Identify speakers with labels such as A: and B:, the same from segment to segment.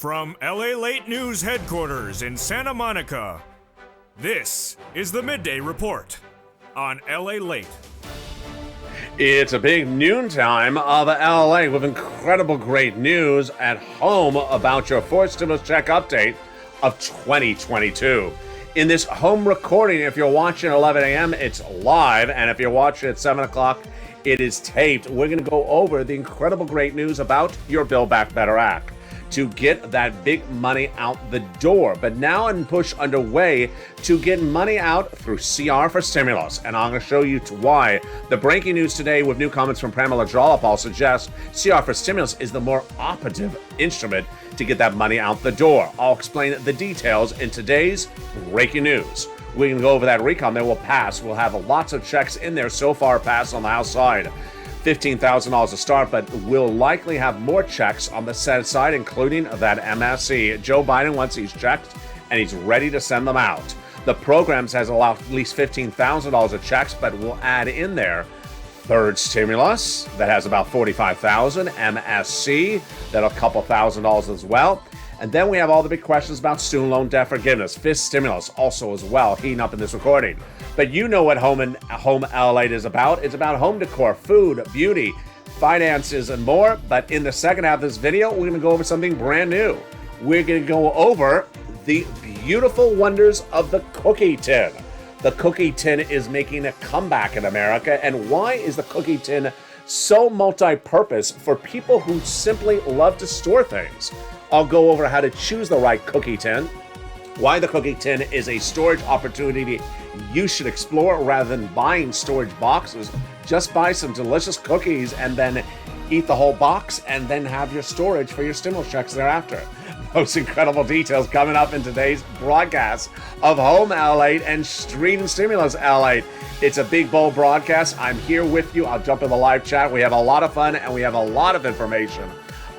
A: From LALATE News headquarters in Santa Monica, this is the Midday Report on LALATE.
B: It's a big noontime of LA with incredible great news at home about your fourth stimulus check update of 2022. In this home recording, if you're watching at 11 a.m., it's live, and if you're watching at 7 o'clock, it is taped. We're going to go over the incredible great news about your Build Back Better Act to get that big money out the door. But now a push underway to get money out through CR for stimulus. And I'm going to show you why. The breaking news today with new comments from Pramila Jayapal suggests CR for stimulus is the more operative instrument to get that money out the door. I'll explain the details in today's breaking news. We're going to go over that recon that will pass. We'll have lots of checks in there so far passed on the House side. $15,000 to start, but we'll likely have more checks on the Senate side, including that MSC. Joe Biden wants these checks, and he's ready to send them out. The programs has allowed at least $15,000 of checks, but we'll add in there third stimulus that has about $45,000, MSC that a couple $1,000s as well. And then we have all the big questions about student loan debt forgiveness, fifth stimulus also as well, heating up in this recording. But you know what Home LALATE is about. It's about home decor, food, beauty, finances, and more. But in the second half of this video, we're going to go over something brand new. We're going to go over the beautiful wonders of the cookie tin. The cookie tin is making a comeback in America. And why is the cookie tin so multi-purpose for people who simply love to store things? I'll go over how to choose the right cookie tin, why the cookie tin is a storage opportunity you should explore rather than buying storage boxes. Just buy some delicious cookies and then eat the whole box and then have your storage for your stimulus checks thereafter. Those incredible details coming up in today's broadcast of Home LALATE and Street Stimulus LALATE. It's a big, bold broadcast. I'm here with you. I'll jump in the live chat. We have a lot of fun and we have a lot of information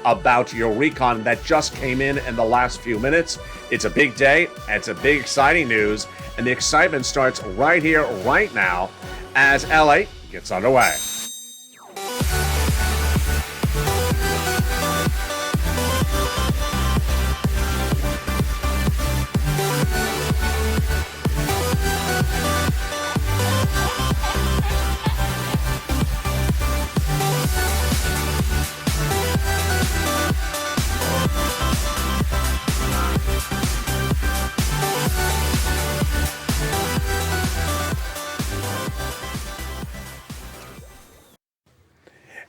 B: about your recon that just came in the last few minutes. It's a big day. It's a big, exciting news. And the excitement starts right here, right now, as LA gets underway.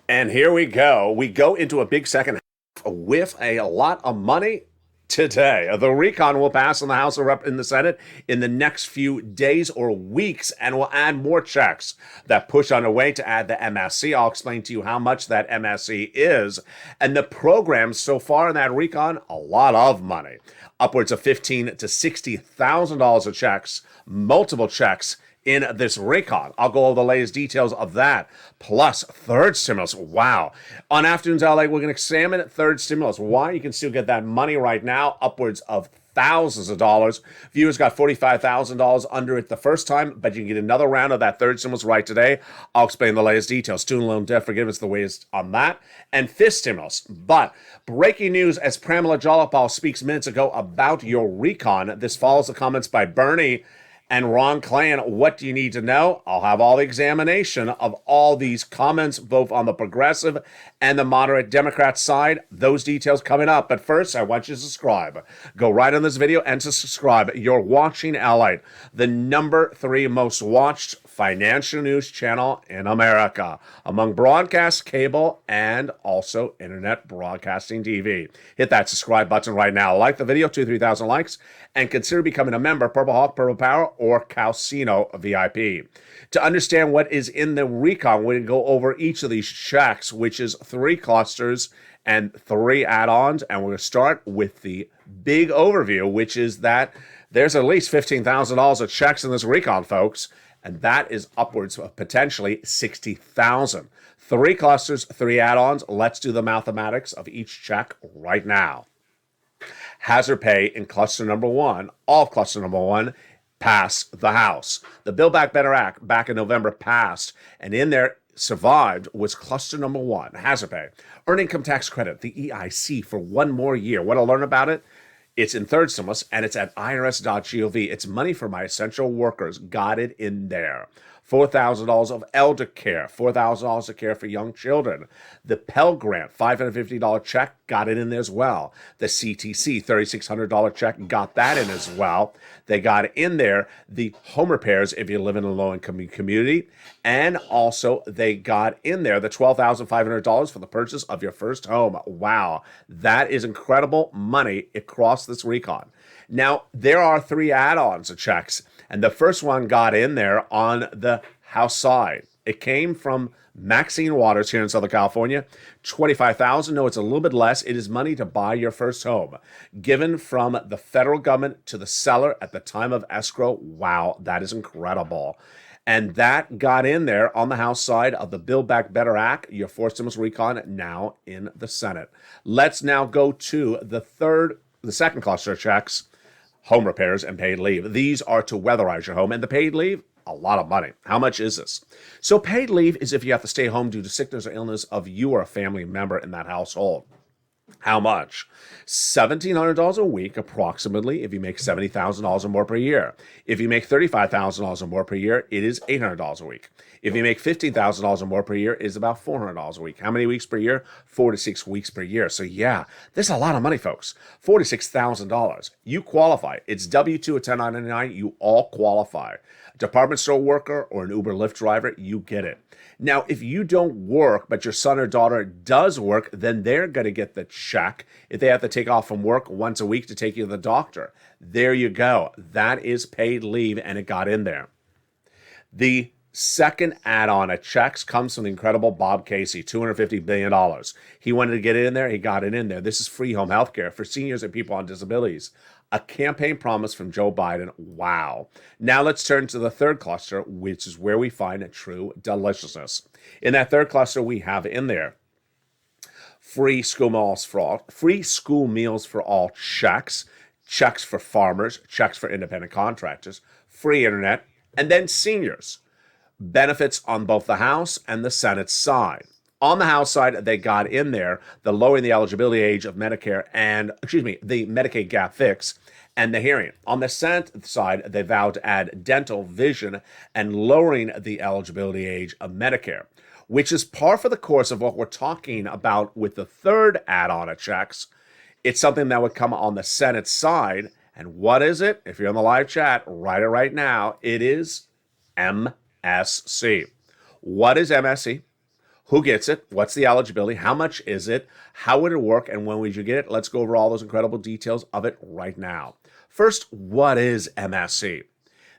B: And here we go. We go into a big second half with a lot of money today. The recon will pass in the House of Reps in the Senate in the next few days or weeks, and we'll add more checks that push on the way to add the MSC. I'll explain to you how much that MSC is. And the programs so far in that recon, a lot of money. Upwards of $15,000 to $60,000 of checks, multiple checks in this recon. I'll go over the latest details of that, plus third stimulus. Wow. On Afternoons LA, we're going to examine third stimulus. Why you can still get that money right now, upwards of thousands of dollars. Viewers got $45,000 under it the first time, but you can get another round of that third stimulus right today. I'll explain the latest details. Student loan debt forgiveness, the ways on that, and fifth stimulus. But breaking news as Pramila Jayapal speaks minutes ago about your recon. This follows the comments by Bernie and Ron Klain. What do you need to know? I'll have all the examination of all these comments, both on the progressive and the moderate Democrat side. Those details coming up. But first, I want you to subscribe. Go right on this video and to subscribe. You're watching LALATE, the number 3 most watched financial news channel in America, among broadcast, cable, and also internet broadcasting TV. Hit that subscribe button right now. Like the video, 2,000-3,000 likes, and consider becoming a member, Purple Hawk, Purple Power, or Calcino VIP. To understand what is in the recon, we're going to go over each of these checks, which is 3 clusters and 3 add-ons, and we're going to start with the big overview, which is that there's at least $15,000 of checks in this recon, folks. And that is upwards of potentially $60,000. 3 clusters, 3 add-ons. Let's do the mathematics of each check right now. Hazard pay in cluster number 1, all of cluster number 1, passed the House. The Build Back Better Act back in November passed, and in there survived was cluster number 1, hazard pay. Earned income tax credit, the EIC, for 1 more year. Want to learn about it? It's in third stimulus, and it's at irs.gov. It's money for my essential workers. Got it in there. $4,000 of elder care, $4,000 of care for young children. The Pell Grant, $550 check, got it in there as well. The CTC, $3,600 check, got that in as well. They got in there the home repairs if you live in a low-income community. And also they got in there the $12,500 for the purchase of your first home. Wow, that is incredible money across this recon. Now, there are 3 add-ons of checks, and the first one got in there on the House side. It came from Maxine Waters here in Southern California. $25,000. No, it's a little bit less. It is money to buy your first home, given from the federal government to the seller at the time of escrow. Wow, that is incredible. And that got in there on the House side of the Build Back Better Act, your forced stimulus recon, now in the Senate. Let's now go to the second cluster of checks, home repairs and paid leave. These are to weatherize your home, and the paid leave, a lot of money. How much is this? So paid leave is if you have to stay home due to sickness or illness of you or a family member in that household. How much? $1,700 a week, approximately, if you make $70,000 or more per year. If you make $35,000 or more per year, it is $800 a week. If you make $15,000 or more per year, it is about $400 a week. How many weeks per year? 4 to 6 weeks per year. So yeah, there's a lot of money, folks. $46,000. You qualify. It's W-2 or 1099. You all qualify. Department store worker or an Uber Lyft driver, you get it. Now, if you don't work, but your son or daughter does work, then they're going to get the check if they have to take off from work once a week to take you to the doctor. There you go. That is paid leave, and it got in there. The second add-on of checks comes from the incredible Bob Casey, $250 billion. He wanted to get it in there. He got it in there. This is free home health care for seniors and people on disabilities. A campaign promise from Joe Biden. Wow. Now let's turn to the third cluster, which is where we find true deliciousness. In that third cluster, we have in there free school meals for all checks, checks for farmers, checks for independent contractors, free internet, and then seniors. Benefits on both the House and the Senate side. On the House side, they got in there the lowering the eligibility age of Medicare the Medicaid gap fix and the hearing. On the Senate side, they vowed to add dental, vision, and lowering the eligibility age of Medicare, which is par for the course of what we're talking about with the third add-on of checks. It's something that would come on the Senate side. And what is it? If you're on the live chat, write it right now. It is MSC. What is MSC? Who gets it? What's the eligibility? How much is it? How would it work? And when would you get it? Let's go over all those incredible details of it right now. First, what is MSC?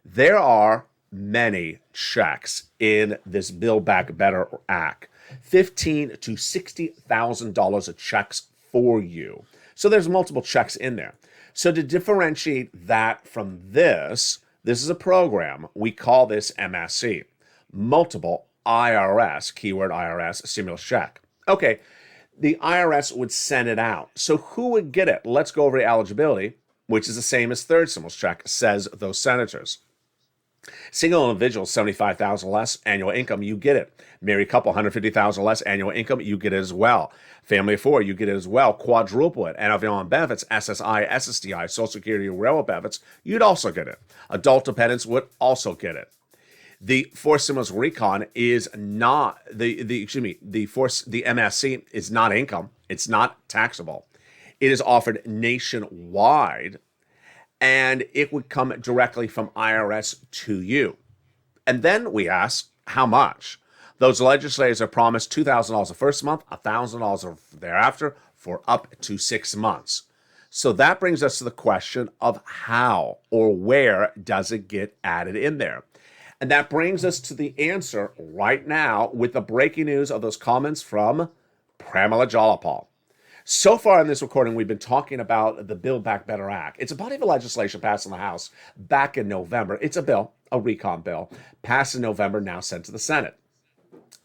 B: There are many checks in this Build Back Better Act. $15,000 to $60,000 of checks for you. So there's multiple checks in there. So to differentiate that from this is a program. We call this MSC, multiple IRS, keyword IRS, stimulus check. Okay, the IRS would send it out. So who would get it? Let's go over the eligibility, which is the same as third stimulus check, says those senators. Single individual, $75,000 less annual income, you get it. Married couple, $150,000 less annual income, you get it as well. Family of 4, you get it as well. Quadruple it. And if you're on benefits, SSI, SSDI, Social Security, railroad benefits, you'd also get it. Adult dependents would also get it. The forced stimulus recon is not the MSC is not income. It's not taxable. It is offered nationwide, and it would come directly from IRS to you. And then we ask, how much? Those legislators are promised $2,000 the first month, $1,000 thereafter for up to 6 months. So that brings us to the question of how or where does it get added in there? And that brings us to the answer right now with the breaking news of those comments from Pramila Jayapal. So far in this recording, we've been talking about the Build Back Better Act. It's a body of legislation passed in the House back in November. It's a bill, a recon bill, passed in November, now sent to the Senate.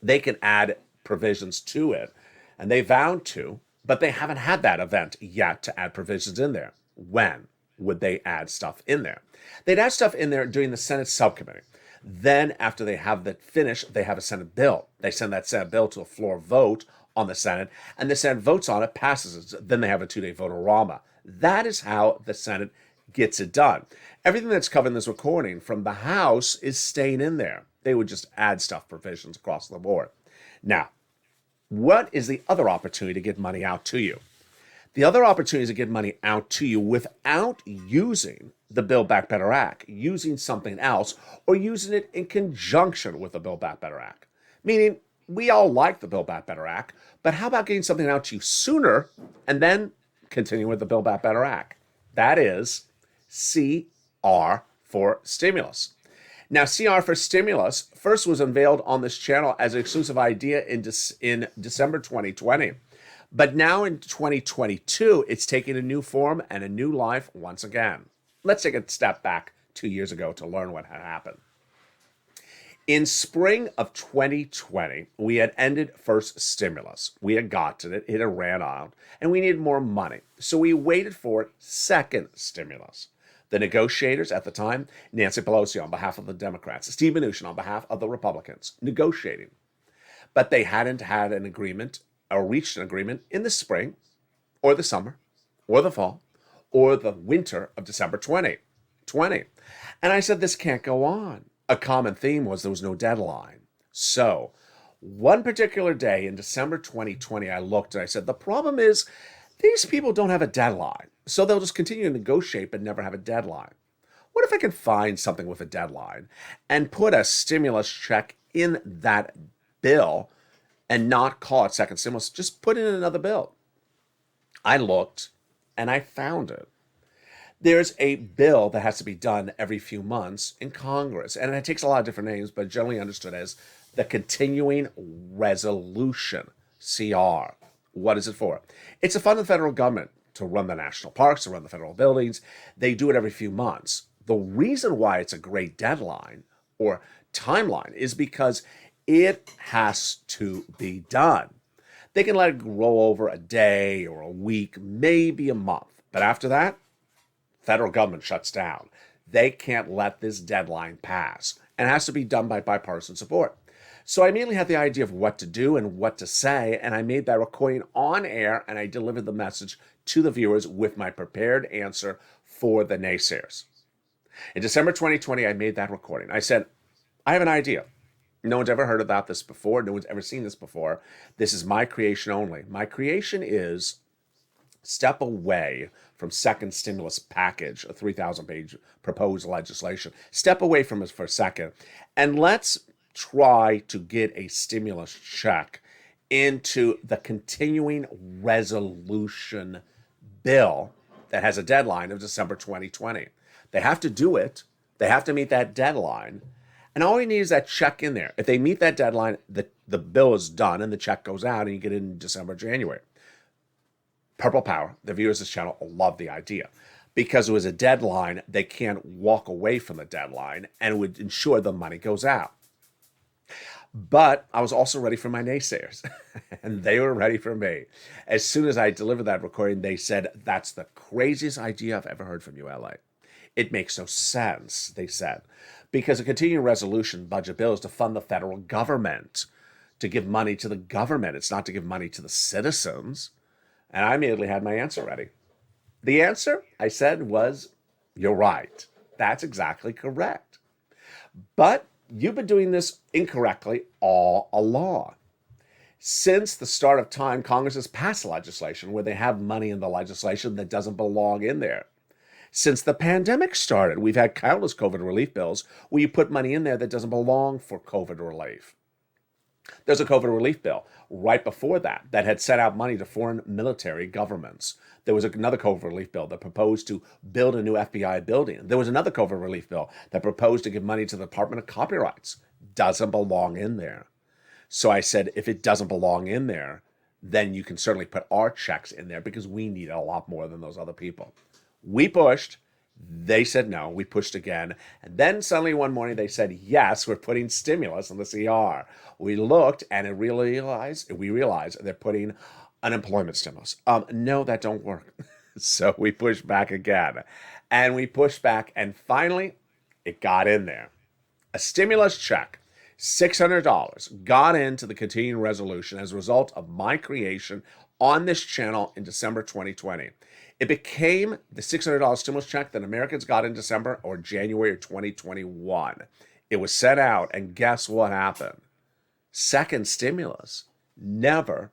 B: They can add provisions to it, and they vowed to, but they haven't had that event yet to add provisions in there. When would they add stuff in there? They'd add stuff in there during the Senate subcommittee. Then after they have that finished, they have a Senate bill. They send that Senate bill to a floor vote on the Senate, and the Senate votes on it, passes it. Then they have a 2-day vote-a-rama. That is how the Senate gets it done. Everything that's covered in this recording from the House is staying in there. They would just add stuff, provisions across the board. Now, what is the other opportunity to get money out to you? The other opportunity is to get money out to you without using the Build Back Better Act, using something else, or using it in conjunction with the Build Back Better Act. Meaning, we all like the Build Back Better Act, but how about getting something out to you sooner and then continuing with the Build Back Better Act? That is CR for stimulus. Now, CR for stimulus first was unveiled on this channel as an exclusive idea in December 2020. But now in 2022, it's taking a new form and a new life once again. Let's take a step back 2 years ago to learn what had happened. In spring of 2020, we had ended first stimulus. We had gotten it, it had ran out, and we needed more money. So we waited for second stimulus. The negotiators at the time, Nancy Pelosi on behalf of the Democrats, Steve Mnuchin on behalf of the Republicans, negotiating. But they hadn't had an agreement or reached an agreement in the spring or the summer or the fall or the winter of December 2020. And I said, this can't go on. A common theme was there was no deadline. So one particular day in December 2020, I looked and I said, the problem is these people don't have a deadline. So they'll just continue to negotiate but never have a deadline. What if I could find something with a deadline and put a stimulus check in that bill and not call it second stimulus, just put in another bill? I looked and I found it. There's a bill that has to be done every few months in Congress, and it takes a lot of different names, but generally understood as the Continuing Resolution, CR. What is it for? It's to fund the federal government to run the national parks, to run the federal buildings. They do it every few months. The reason why it's a great deadline or timeline is because it has to be done. They can let it roll over a day or a week, maybe a month. But after that, federal government shuts down. They can't let this deadline pass. And it has to be done by bipartisan support. So I immediately had the idea of what to do and what to say, and I made that recording on air, and I delivered the message to the viewers with my prepared answer for the naysayers. In December 2020, I made that recording. I said, I have an idea. No one's ever heard about this before. No one's ever seen this before. This is my creation only. My creation is step away from second stimulus package, a 3,000-page proposed legislation. Step away from it for a second, and let's try to get a stimulus check into the continuing resolution bill that has a deadline of December 2020. They have to do it. They have to meet that deadline. And all you need is that check in there. If they meet that deadline, the bill is done and the check goes out and you get it in December, January. Purple Power, the viewers of this channel, love the idea. Because it was a deadline, they can't walk away from the deadline and it would ensure the money goes out. But I was also ready for my naysayers, and they were ready for me. As soon as I delivered that recording, they said, that's the craziest idea I've ever heard from you, LA. It makes no sense, they said, because a continuing resolution budget bill is to fund the federal government, to give money to the government. It's not to give money to the citizens. And I immediately had my answer ready. The answer, I said, was, you're right. That's exactly correct. But you've been doing this incorrectly all along. Since the start of time, Congress has passed legislation where they have money in the legislation that doesn't belong in there. Since the pandemic started, we've had countless COVID relief bills where you put money in there that doesn't belong for COVID relief. There's a COVID relief bill right before that had sent out money to foreign military governments. There was another COVID relief bill that proposed to build a new FBI building. There was another COVID relief bill that proposed to give money to the Department of Copyrights. Doesn't belong in there. So I said, if it doesn't belong in there, then you can certainly put our checks in there because we need a lot more than those other people. We pushed. They said no. We pushed again. And then suddenly one morning they said, yes, we're putting stimulus in the CR. We looked and we realized they're putting unemployment stimulus. No, that don't work. So we pushed back again. And we pushed back and finally it got in there. A stimulus check, $600, got into the continuing resolution as a result of my creation on this channel in December 2020. It became the $600 stimulus check that Americans got in December or January of 2021. It was sent out, and guess what happened? Second stimulus never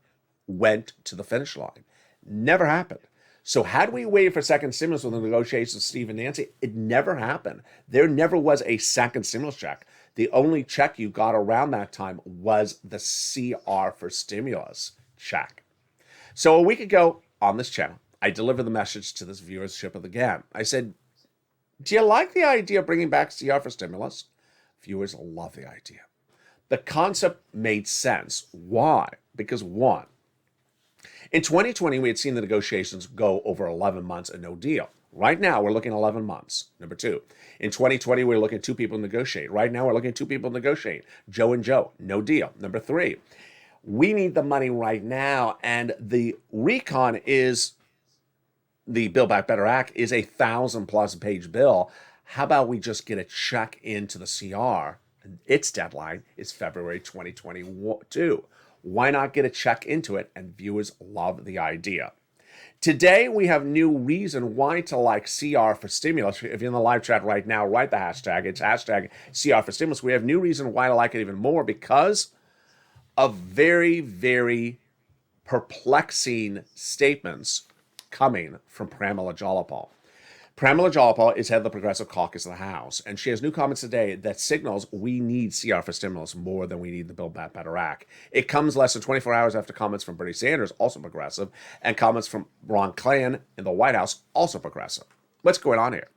B: went to the finish line. Never happened. So had we waited for second stimulus with the negotiations with Steve and Nancy, it never happened. There never was a second stimulus check. The only check you got around that time was the CR for stimulus check. So a week ago on this channel, I delivered the message to this viewership of the GAN. I said, do you like the idea of bringing back CR for stimulus? Viewers love the idea. The concept made sense. Why? Because one, in 2020, we had seen the negotiations go over 11 months and no deal. Right now, we're looking at 11 months. Number two, in 2020, we were looking at two people negotiate. Right now, we're looking at two people negotiate. Joe and Joe, no deal. Number three, we need the money right now, and the recon is, the Build Back Better Act is a 1,000-plus page bill. How about we just get a check into the CR? Its deadline is February 2022. Why not get a check into it? And viewers love the idea. Today, we have new reason why to like CR for stimulus. If you're in the live chat right now, write the hashtag. It's hashtag CR for stimulus. We have new reason why to like it even more because of very, very perplexing statements coming from Pramila Jayapal. Pramila Jayapal is head of the Progressive Caucus of the House, and she has new comments today that signals we need CR for stimulus more than we need the Build Back Better Act. It comes less than 24 hours after comments from Bernie Sanders, also progressive, and comments from Ron Klain in the White House, also progressive. What's going on here?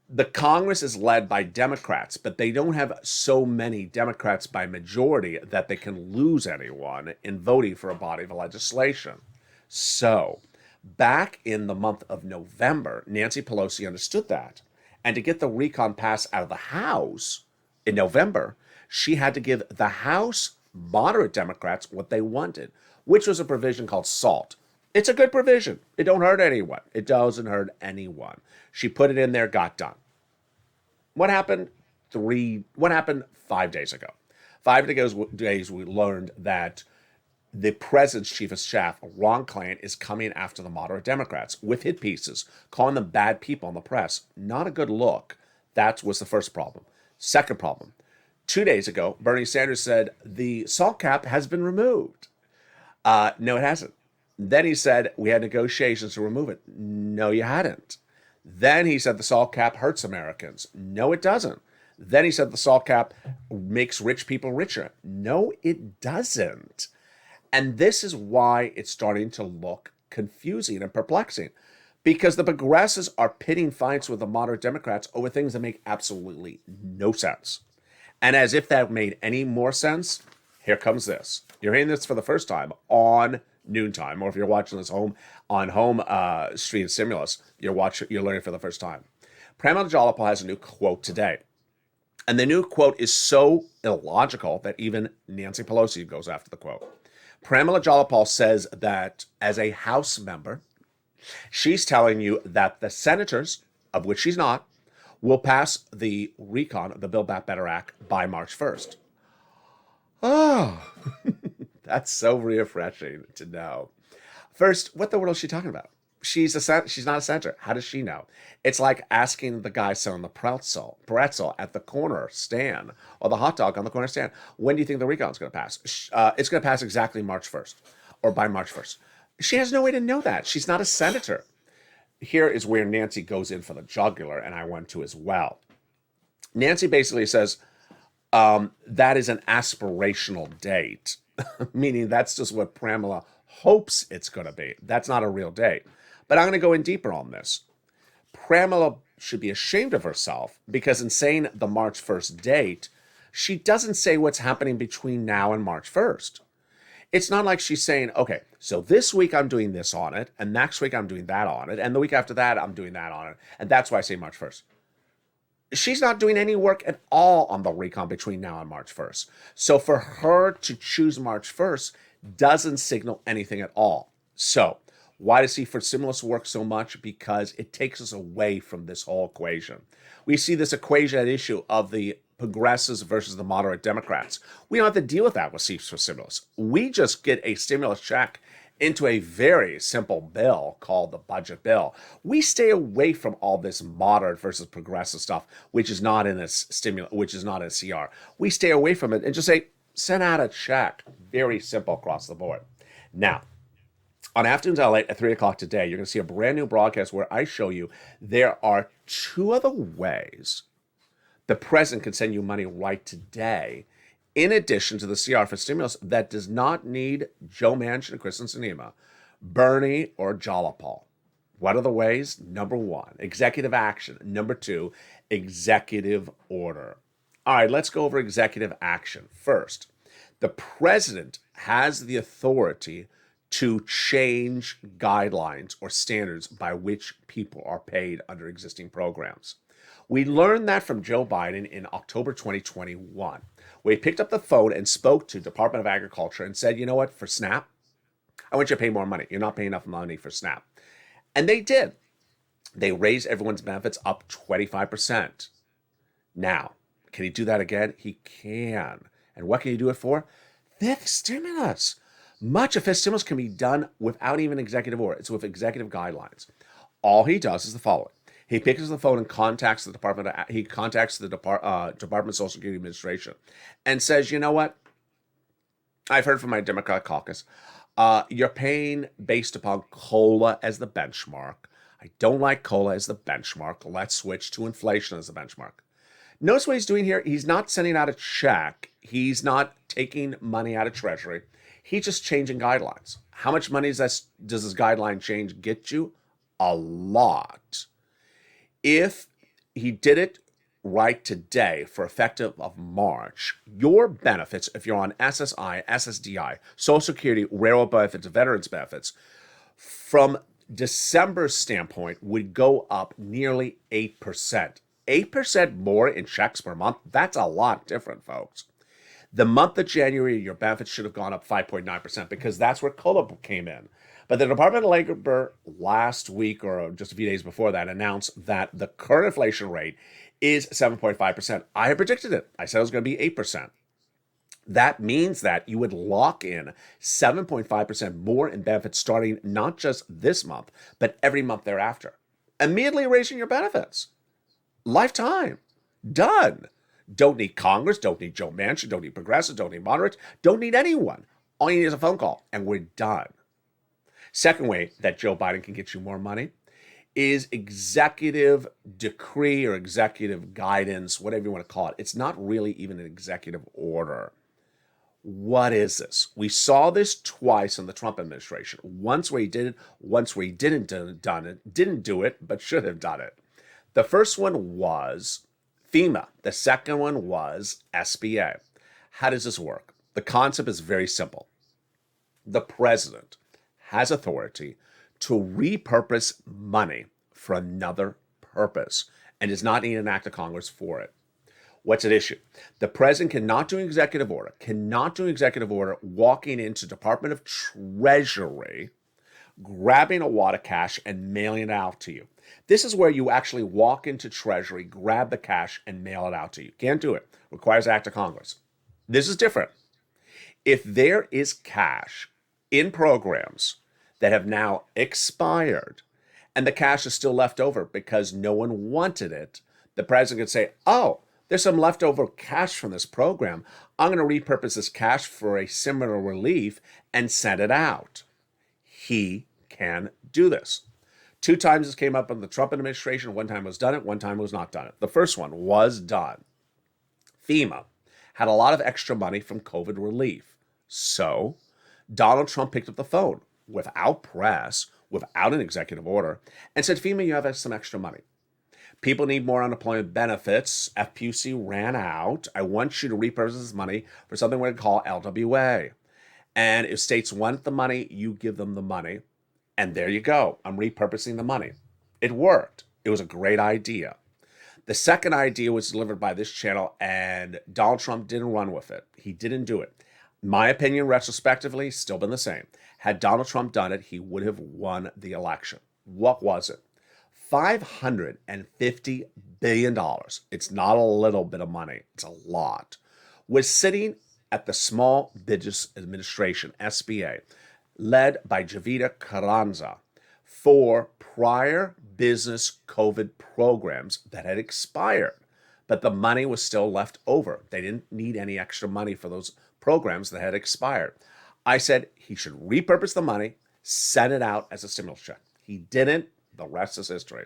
B: The Congress is led by Democrats, but they don't have so many Democrats by majority that they can lose anyone in voting for a body of legislation. So, back in the month of November, Nancy Pelosi understood that. And to get the recon pass out of the House in November, she had to give the House moderate Democrats what they wanted, which was a provision called SALT. It's a good provision. It don't hurt anyone. It doesn't hurt anyone. She put it in there, got done. What happened 5 days ago? 5 days we learned that the president's chief of staff, Ron Klain, is coming after the moderate Democrats with hit pieces, calling them bad people in the press. Not a good look. That was the first problem. Second problem, 2 days ago, Bernie Sanders said the SALT cap has been removed. No, it hasn't. Then he said we had negotiations to remove it. No, you hadn't. Then he said the SALT cap hurts Americans. No, it doesn't. Then he said the SALT cap makes rich people richer. No, it doesn't. And this is why it's starting to look confusing and perplexing, because the progressives are pitting fights with the moderate Democrats over things that make absolutely no sense. And as if that made any more sense, here comes this. You're hearing this for the first time on noontime, or if you're watching this home stream stimulus, you're learning for the first time. Pramila Jayapal has a new quote today. And the new quote is so illogical that even Nancy Pelosi goes after the quote. Pramila Jayapal says that as a House member, she's telling you that the senators, of which she's not, will pass the recon, the Build Back Better Act, by March 1st. Oh, that's so refreshing to know. First, what the world is she talking about? She's not a senator. How does she know? It's like asking the guy selling the pretzel at the corner stand or the hot dog on the corner stand, when do you think the recon is going to pass? It's going to pass exactly March 1st or by March 1st. She has no way to know that. She's not a senator. Here is where Nancy goes in for the jugular, and I went to as well. Nancy basically says that is an aspirational date, meaning that's just what Pramila hopes it's going to be. That's not a real date. But I'm going to go in deeper on this. Pramila should be ashamed of herself because in saying the March 1st date, she doesn't say what's happening between now and March 1st. It's not like she's saying, okay, so this week I'm doing this on it, and next week I'm doing that on it, and the week after that I'm doing that on it, and that's why I say March 1st. She's not doing any work at all on the recon between now and March 1st. So for her to choose March 1st doesn't signal anything at all. So Why does he for stimulus work so much? Because it takes us away from this whole equation. We see this equation at issue of the progressives versus the moderate Democrats. We don't have to deal with that with seats for stimulus. We just get a stimulus check into a very simple bill called the budget bill. We stay away from all this moderate versus progressive stuff, which is not in this stimulus, which is not in CR. We stay away from it and just say, send out a check. Very simple across the board. Now, on Afternoons LALATE at 3 o'clock today, you're going to see a brand new broadcast where I show you there are two other ways the president can send you money right today, in addition to the CR for stimulus that does not need Joe Manchin and Kristen Sinema, Bernie, or Jalopal. What are the ways? Number one, executive action. Number two, executive order. All right, let's go over executive action. First, the president has the authority to change guidelines or standards by which people are paid under existing programs. We learned that from Joe Biden in October 2021, where he picked up the phone and spoke to Department of Agriculture and said, you know what, for SNAP, I want you to pay more money. You're not paying enough money for SNAP. And they did. They raised everyone's benefits up 25%. Now, can he do that again? He can. And what can he do it for? Fifth stimulus. Much of fifth stimulus can be done without even executive order. It's with executive guidelines. All he does is the following. He picks up the phone and contacts the Department of Social Security Administration and says, you know what? I've heard from my Democratic caucus. You're paying based upon COLA as the benchmark. I don't like COLA as the benchmark. Let's switch to inflation as the benchmark. Notice what he's doing here. He's not sending out a check. He's not taking money out of Treasury. He's just changing guidelines. How much money does this guideline change get you? A lot. If he did it right today for effective of March, your benefits, if you're on SSI, SSDI, Social Security, railroad benefits, veterans benefits, from December's standpoint, would go up nearly 8%. 8% more in checks per month, that's a lot different, folks. The month of January, your benefits should have gone up 5.9% because that's where COLA came in. But the Department of Labor last week or just a few days before that announced that the current inflation rate is 7.5%. I had predicted it. I said it was going to be 8%. That means that you would lock in 7.5% more in benefits starting not just this month, but every month thereafter. Immediately raising your benefits. Lifetime. Done. Don't need Congress, don't need Joe Manchin, don't need progressives, don't need moderates, don't need anyone. All you need is a phone call, and we're done. Second way that Joe Biden can get you more money is executive decree or executive guidance, whatever you want to call it. It's not really even an executive order. What is this? We saw this twice in the Trump administration. Once where he did it, once where he didn't do it, but should have done it. The first one was FEMA. The second one was SBA. How does this work? The concept is very simple. The president has authority to repurpose money for another purpose and does not need an act of Congress for it. What's at issue? The president cannot do an executive order walking into Department of Treasury, grabbing a wad of cash and mailing it out to you. This is where you actually walk into Treasury, grab the cash, and mail it out to you. Can't do it. Requires act of Congress. This is different. If there is cash in programs that have now expired and the cash is still left over because no one wanted it, the president could say, oh, there's some leftover cash from this program. I'm going to repurpose this cash for a similar relief and send it out. He can do this. 2 times this came up in the Trump administration. 1 time was done it, 1 time was not done it. The first one was done. FEMA had a lot of extra money from COVID relief. So Donald Trump picked up the phone without press, without an executive order, and said, FEMA, you have some extra money. People need more unemployment benefits. FPUC ran out. I want you to repurpose this money for something we're going to call LWA. And if states want the money, you give them the money. And there you go. I'm repurposing the money. It worked. It was a great idea. The second idea was delivered by this channel, and Donald Trump didn't run with it. He didn't do it. My opinion, retrospectively, still been the same. Had Donald Trump done it, he would have won the election. What was it? $550 billion. It's not a little bit of money, it's a lot. Was sitting at the Small Business Administration, SBA, led by Javida Carranza, for prior business COVID programs that had expired, but the money was still left over. They didn't need any extra money for those programs that had expired. I said he should repurpose the money, send it out as a stimulus check. He didn't. The rest is history.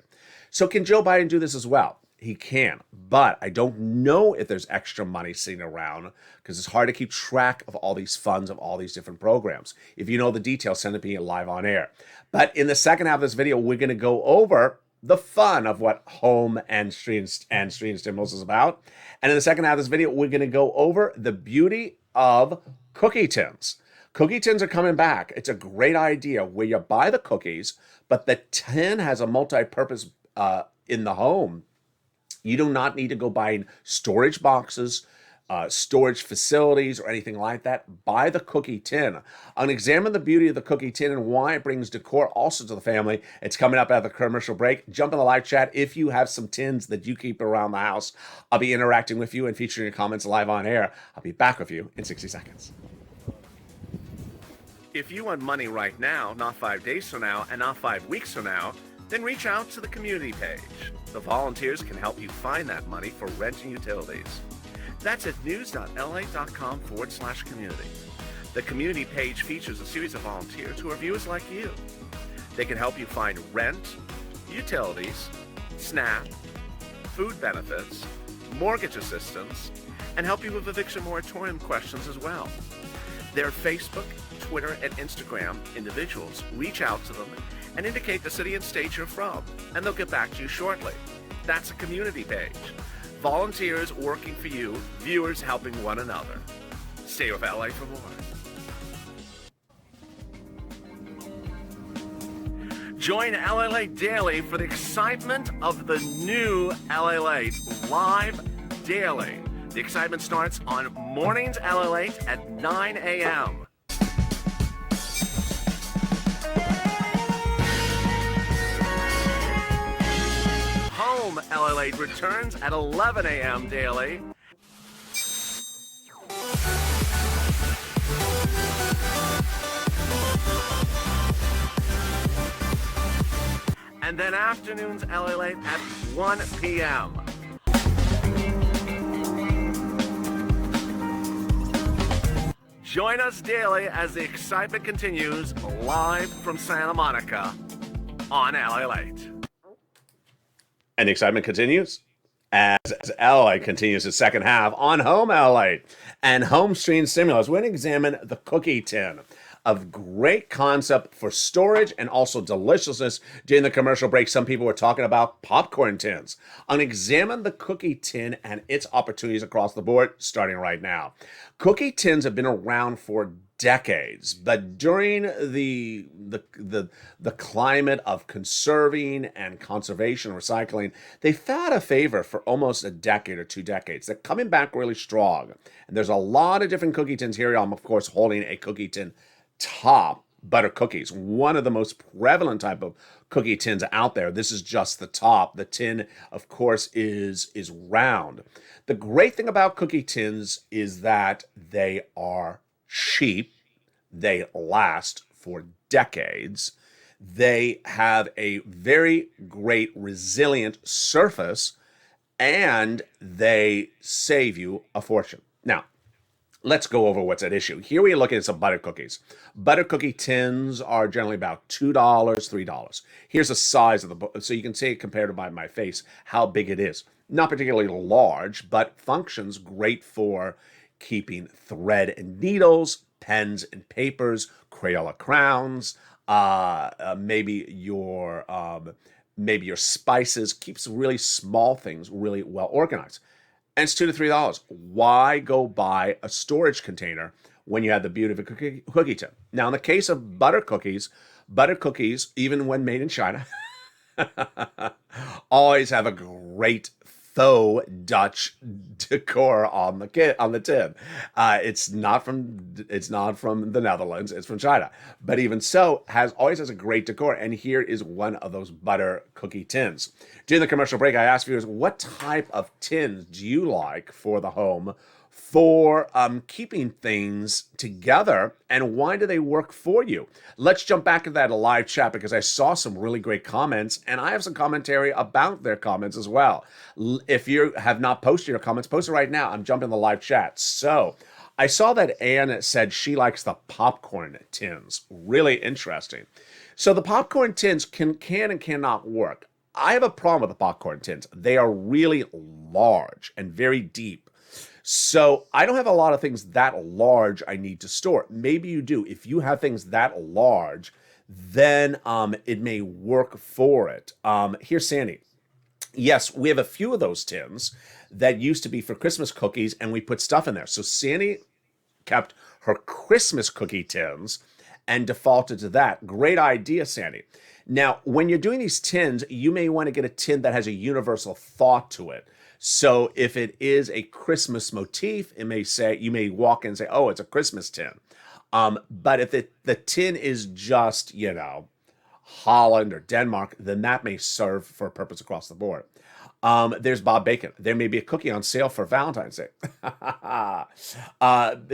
B: So can Joe Biden do this as well? He can, but I don't know if there's extra money sitting around because it's hard to keep track of all these funds of all these different programs. If you know the details, send it to me live on air. But in the second half of this video, we're going to go over the fun of what home and stream stimulus is about. And in the second half of this video, we're going to go over the beauty of cookie tins. Cookie tins are coming back. It's a great idea where you buy the cookies, but the tin has a multi-purpose in the home. You do not need to go buying storage boxes, storage facilities, or anything like that. Buy the cookie tin. I'm going to examine the beauty of the cookie tin and why it brings decor also to the family. It's coming up after the commercial break. Jump in the live chat if you have some tins that you keep around the house. I'll be interacting with you and featuring your comments live on air. I'll be back with you in 60 seconds. If you want money right now, not 5 days from now, and not 5 weeks from now, then reach out to the community page. The volunteers can help you find that money for rent and utilities. That's at news.la.com/community. The community page features a series of volunteers who are viewers like you. They can help you find rent, utilities, SNAP, food benefits, mortgage assistance, and help you with eviction moratorium questions as well. Their Facebook, Twitter, and Instagram individuals reach out to them and indicate the city and state you're from, and they'll get back to you shortly. That's a community page. Volunteers working for you, viewers helping one another. Stay with LA for more. Join LALATE daily for the excitement of the new LALATE live daily. The excitement starts on mornings LALATE at 9 a.m. Home LALATE returns at 11 a.m. daily. And then afternoons LALATE at 1 p.m. Join us daily as the excitement continues live from Santa Monica on LALATE. And the excitement continues as LA continues its second half on Home LA and Home Stream Stimulus. We're going to examine the cookie tin, a great concept for storage and also deliciousness. During the commercial break, some people were talking about popcorn tins. I'm going to examine the cookie tin and its opportunities across the board, starting right now. Cookie tins have been around for decades, but during the climate of conserving and conservation recycling, they fell out of favor for almost a decade or 2 decades. They're coming back really strong, and there's a lot of different cookie tins here. I'm of course holding a cookie tin top, butter cookies, one of the most prevalent type of cookie tins out there. This is just the top. The tin, of course, is round. The great thing about cookie tins is that they are cheap. They last for decades. They have a very great resilient surface, and they save you a fortune. Now, let's go over what's at issue. Here we are looking at some butter cookies. Butter cookie tins are generally about $2, $3. Here's the size of the book, so you can see it compared to my face, how big it is. Not particularly large, but functions great for keeping thread and needles, pens and papers, Crayola crowns, maybe your spices. Keeps really small things really well organized. And it's $2 to $3. Why go buy a storage container when you have the beauty of a cookie tin? Now, in the case of butter cookies, even when made in China, always have a great faux Dutch decor on the tin. It's not from the Netherlands. It's from China. But even so, always has a great decor. And here is one of those butter cookie tins. During the commercial break, I asked viewers, what type of tins do you like for the home for keeping things together, and why do they work for you? Let's jump back into that live chat because I saw some really great comments, and I have some commentary about their comments as well. If you have not posted your comments, post it right now. I'm jumping in the live chat. So I saw that Anne said she likes the popcorn tins. Really interesting. So the popcorn tins can and cannot work. I have a problem with the popcorn tins. They are really large and very deep. So I don't have a lot of things that large I need to store. Maybe you do. If you have things that large, then it may work for it. Here's Sandy. Yes, we have a few of those tins that used to be for Christmas cookies, and we put stuff in there. So Sandy kept her Christmas cookie tins and defaulted to that. Great idea, Sandy. Now, when you're doing these tins, you may want to get a tin that has a universal thought to it. So if it is a Christmas motif, you may walk in and say, oh, it's a Christmas tin. But if the tin is just, Holland or Denmark, then that may serve for a purpose across the board. There's Bob Bacon. There may be a cookie on sale for Valentine's Day.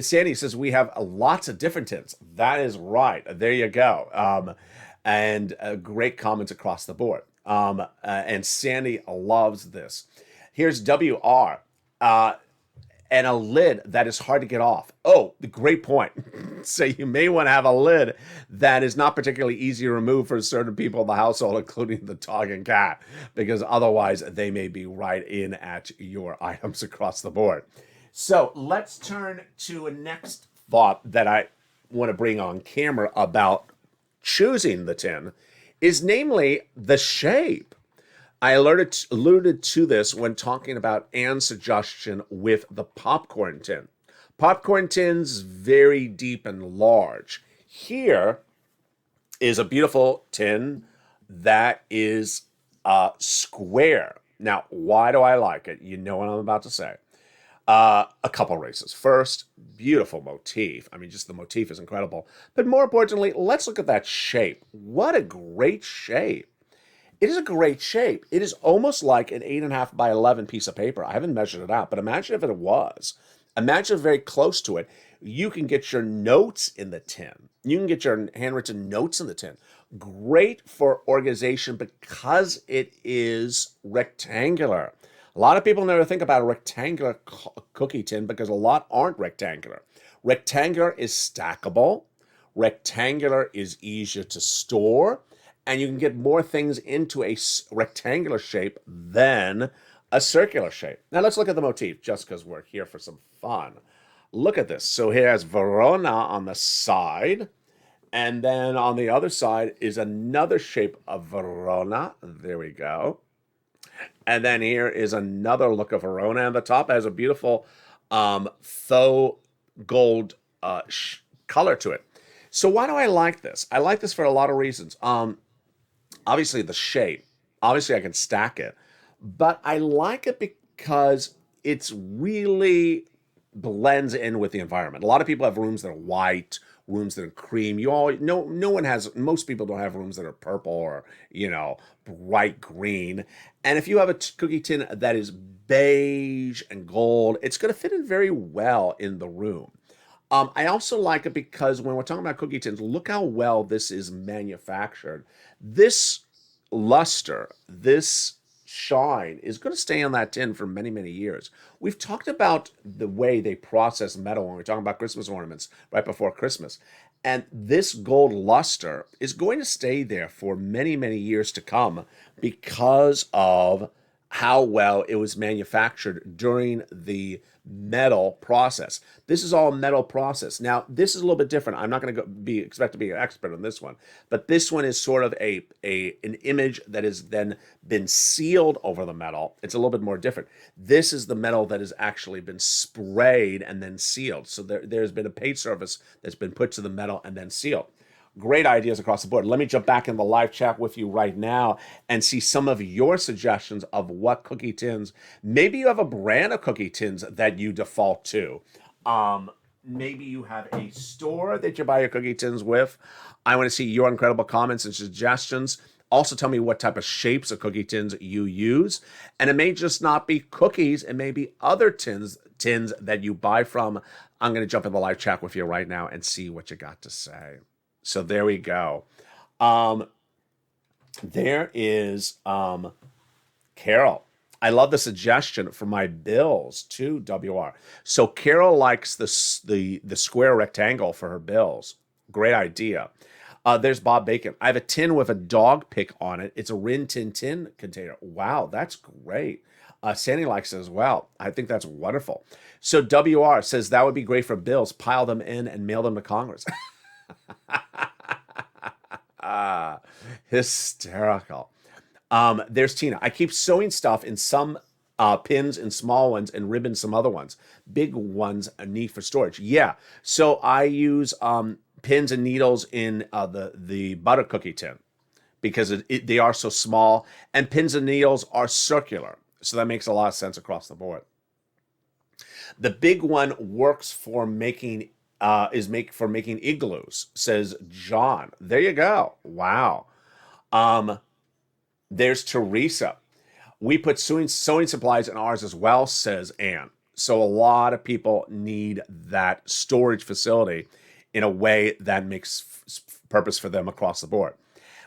B: Sandy says we have lots of different tins. That is right. There you go. And great comments across the board. And Sandy loves this. Here's WR, and a lid that is hard to get off. Oh, great point. So you may want to have a lid that is not particularly easy to remove for certain people in the household, including the dog and cat, because otherwise they may be right in at your items across the board. So let's turn to a next thought that I want to bring on camera about choosing the tin, is namely the shape. I alluded to this when talking about Anne's suggestion with the popcorn tin. Popcorn tins, very deep and large. Here is a beautiful tin that is square. Now, why do I like it? You know what I'm about to say. A couple reasons. First, beautiful motif. I mean, just the motif is incredible. But more importantly, let's look at that shape. What a great shape. It is a great shape. It is almost like an 8.5 by 11 piece of paper. I haven't measured it out, but imagine if it was. Imagine very close to it. You can get your notes in the tin. You can get your handwritten notes in the tin. Great for organization because it is rectangular. A lot of people never think about a rectangular cookie tin because a lot aren't rectangular. Rectangular is stackable. Rectangular is easier to store. And you can get more things into a rectangular shape than a circular shape. Now let's look at the motif, just because we're here for some fun. Look at this. So here has Verona on the side, and then on the other side is another shape of Verona. There we go. And then here is another look of Verona, and the top has a beautiful faux gold color to it. So why do I like this? I like this for a lot of reasons. Obviously the shape. Obviously I can stack it. But I like it because it's really blends in with the environment. A lot of people have rooms that are white, rooms that are cream. Most people don't have rooms that are purple or, bright green. And if you have a cookie tin that is beige and gold, it's going to fit in very well in the room. I also like it because when we're talking about cookie tins, look how well this is manufactured. This luster, this shine is going to stay on that tin for many, many years. We've talked about the way they process metal when we're talking about Christmas ornaments right before Christmas. And this gold luster is going to stay there for many, many years to come because of how well it was manufactured during the metal process. This is all metal process. Now, this is a little bit different. I'm not going to expect to be an expert on this one, but this one is sort of an image that has then been sealed over the metal. It's a little bit more different. This is the metal that has actually been sprayed and then sealed. So there's been a paint surface that's been put to the metal and then sealed. Great ideas across the board. Let me jump back in the live chat with you right now and see some of your suggestions of what cookie tins. Maybe you have a brand of cookie tins that you default to. Maybe you have a store that you buy your cookie tins with. I want to see your incredible comments and suggestions. Also, tell me what type of shapes of cookie tins you use. And it may just not be cookies. It may be other tins that you buy from. I'm going to jump in the live chat with you right now and see what you got to say. So there we go. There is Carol. I love the suggestion for my bills too, WR. So Carol likes the square rectangle for her bills. Great idea. There's Bob Bacon. I have a tin with a dog pic on it. It's a Rin Tin Tin container. Wow, that's great. Sandy likes it as well. I think that's wonderful. So WR says that would be great for bills. Pile them in and mail them to Congress. Hysterical. There's Tina. I keep sewing stuff in some pins and small ones and ribbons some other ones. Big ones are neat for storage. Yeah. So I use pins and needles in the butter cookie tin because they are so small, and pins and needles are circular. So that makes a lot of sense across the board. The big one works for making igloos, says John. There you go. Wow. There's Teresa. We put sewing supplies in ours as well, says Anne. So a lot of people need that storage facility in a way that makes purpose for them across the board.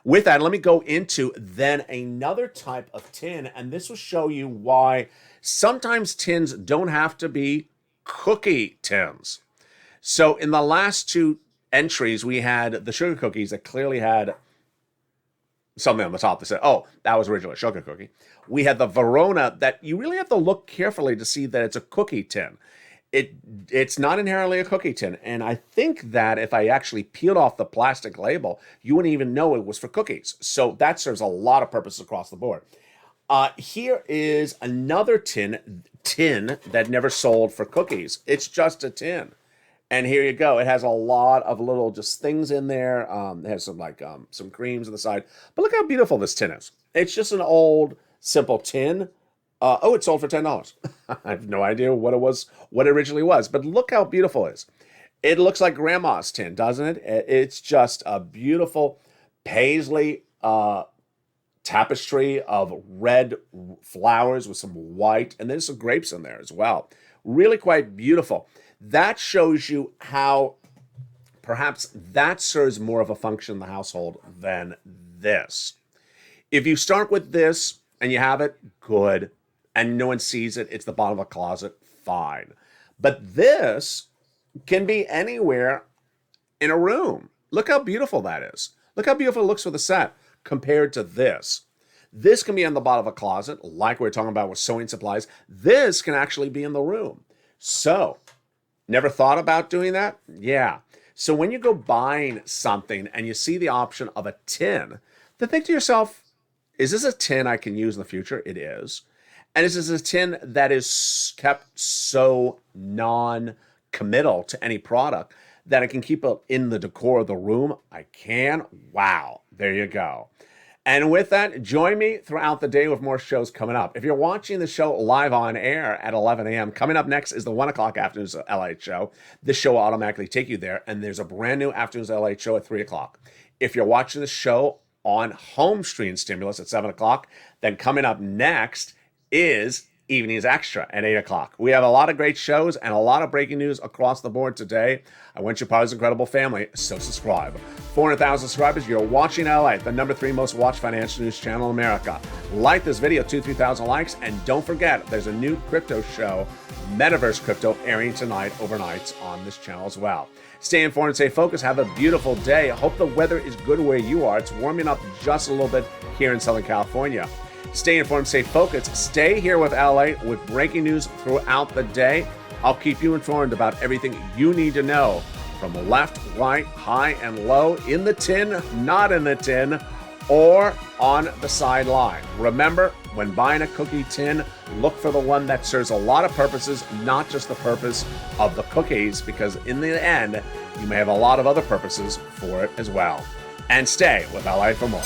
B: With that, let me go into then another type of tin, and this will show you why sometimes tins don't have to be cookie tins. So in the last two entries, we had the sugar cookies that clearly had something on the top that said, oh, that was originally a sugar cookie. We had the Verona that you really have to look carefully to see that it's a cookie tin. It's not inherently a cookie tin. And I think that if I actually peeled off the plastic label, you wouldn't even know it was for cookies. So that serves a lot of purposes across the board. Here is another tin that never sold for cookies. It's just a tin. And here you go. It has a lot of little just things in there. It has some creams on the side. But look how beautiful this tin is. It's just an old, simple tin. It sold for $10. I have no idea what it originally was. But look how beautiful it is. It looks like grandma's tin, doesn't it? It's just a beautiful paisley tapestry of red flowers with some white. And there's some grapes in there as well. Really quite beautiful. That shows you how perhaps that serves more of a function in the household than this. If you start with this and you have it, good. And no one sees it, it's the bottom of a closet, fine. But this can be anywhere in a room. Look how beautiful that is. Look how beautiful it looks with the set compared to this. This can be on the bottom of a closet, like we were talking about with sewing supplies. This can actually be in the room. So, never thought about doing that? Yeah. So when you go buying something and you see the option of a tin, then think to yourself, is this a tin I can use in the future? It is. And is this a tin that is kept so non-committal to any product that I can keep it in the decor of the room? I can. Wow. There you go. And with that, join me throughout the day with more shows coming up. If you're watching the show live on air at 11 a.m., coming up next is the 1 o'clock Afternoons LATE show. This show will automatically take you there, and there's a brand new Afternoons LATE show at 3 o'clock. If you're watching the show on home stream stimulus at 7 o'clock, then coming up next is Evenings Extra at 8 o'clock. We have a lot of great shows and a lot of breaking news across the board today. I want you part of this incredible family, so subscribe. 400,000 subscribers, you're watching LATE, the #3 most watched financial news channel in America. Like this video, 3,000 likes, and don't forget, there's a new crypto show, Metaverse Crypto, airing tonight, overnights on this channel as well. Stay informed and stay focused. Have a beautiful day. I hope the weather is good where you are. It's warming up just a little bit here in Southern California. Stay informed, stay focused. Stay here with LATE with breaking news throughout the day. I'll keep you informed about everything you need to know from left, right, high, and low, in the tin, not in the tin, or on the sideline. Remember, when buying a cookie tin, look for the one that serves a lot of purposes, not just the purpose of the cookies, because in the end, you may have a lot of other purposes for it as well. And stay with LA for more.